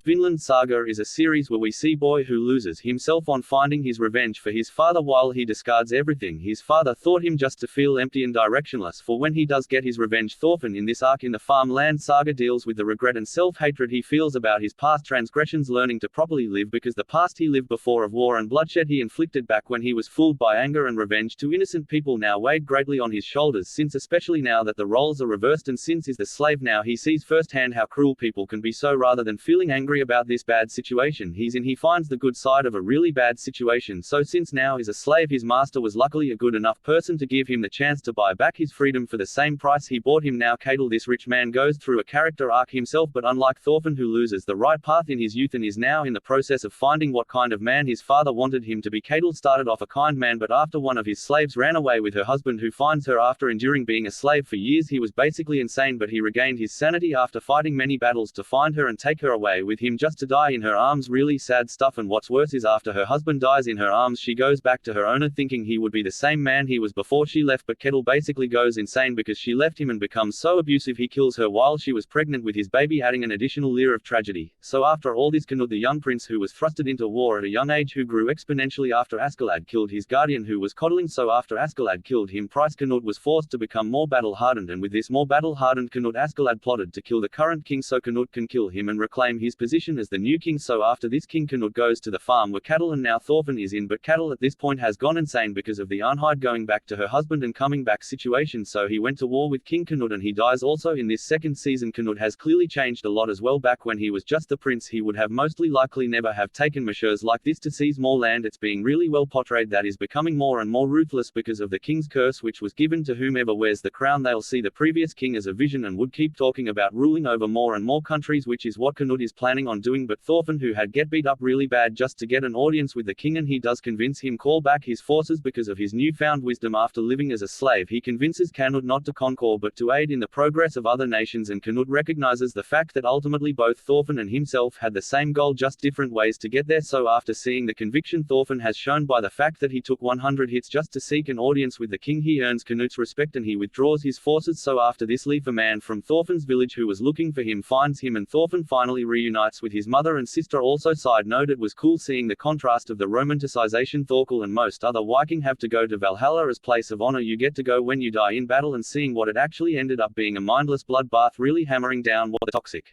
Vinland Saga is a series where we see boy who loses himself on finding his revenge for his father while he discards everything his father thought him just to feel empty and directionless for when he does get his revenge. Thorfinn in this arc in the Farmland Saga deals with the regret and self-hatred he feels about his past transgressions, learning to properly live because the past he lived before of war and bloodshed he inflicted back when he was fooled by anger and revenge to innocent people now weighed greatly on his shoulders, since especially now that the roles are reversed and since is the slave now he sees firsthand how cruel people can be. So rather than feeling angry about this bad situation he's in, he finds the good side of a really bad situation. So since now is a slave, his master was luckily a good enough person to give him the chance to buy back his freedom for the same price he bought him. Now Ketil, this rich man, goes through a character arc himself, but unlike Thorfinn who loses the right path in his youth and is now in the process of finding what kind of man his father wanted him to be, Ketil started off a kind man, but after one of his slaves ran away with her husband who finds her after enduring being a slave for years. He was basically insane, but he regained his sanity after fighting many battles to find her and take her away with him just to die in her arms. Really sad stuff, and what's worse is after her husband dies in her arms she goes back to her owner thinking he would be the same man he was before she left, but Ketil basically goes insane because she left him and becomes so abusive he kills her while she was pregnant with his baby, adding an additional layer of tragedy. So after all this, Canute, the young prince who was thrusted into war at a young age, who grew exponentially after Askeladd killed his guardian who was coddling, so after Askeladd killed him Canute was forced to become more battle-hardened, and with this more battle-hardened Canute, Askeladd plotted to kill the current king so Canute can kill him and reclaim his position as the new king. So after this, King Canute goes to the farm where Ketil and now Thorfinn is in, but Ketil at this point has gone insane because of the Arnheid going back to her husband and coming back situation, so he went to war with King Canute and he dies also in this second season. Canute has clearly changed a lot as well. Back when he was just the prince he would have mostly likely never have taken measures like this to seize more land. It's being really well portrayed that is becoming more and more ruthless because of the king's curse which was given to whomever wears the crown. They'll see the previous king as a vision and would keep talking about ruling over more and more countries, which is what Canute is planning on doing. But Thorfinn, who had get beat up really bad just to get an audience with the king, and he does convince him call back his forces because of his newfound wisdom after living as a slave. He convinces Canute not to conquer but to aid in the progress of other nations, and Canute recognizes the fact that ultimately both Thorfinn and himself had the same goal, just different ways to get there. So after seeing the conviction Thorfinn has shown by the fact that he took 100 hits just to seek an audience with the king, he earns Canute's respect and he withdraws his forces. So after this, Leif, a man from Thorfinn's village who was looking for him, finds him and Thorfinn finally reunites with his mother and sister. Also side note, it was cool seeing the contrast of the romanticization Thorkel and most other Viking have to go to Valhalla as place of honor you get to go when you die in battle, and seeing what it actually ended up being, a mindless bloodbath, really hammering down what the toxic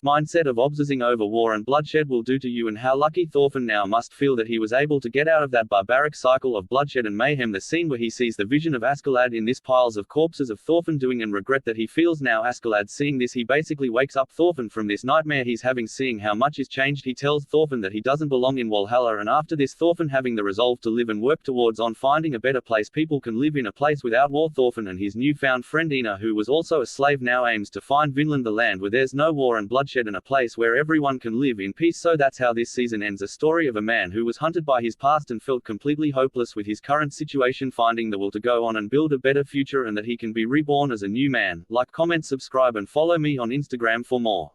mindset of obsessing over war and bloodshed will do to you, and how lucky Thorfinn now must feel that he was able to get out of that barbaric cycle of bloodshed and mayhem. The scene where he sees the vision of Askeladd in this piles of corpses of Thorfinn doing and regret that he feels now. Askeladd seeing this, he basically wakes up Thorfinn from this nightmare he's having, seeing how much is changed. He tells Thorfinn that he doesn't belong in Valhalla, and after this, Thorfinn having the resolve to live and work towards on finding a better place people can live in, a place without war. Thorfinn and his newfound friend Ina, who was also a slave, now aims to find Vinland, the land where there's no war and bloodshed and a place where everyone can live in peace. So that's how this season ends, a story of a man who was hunted by his past and felt completely hopeless with his current situation, finding the will to go on and build a better future and that he can be reborn as a new man. Like, comment, subscribe and follow me on Instagram for more.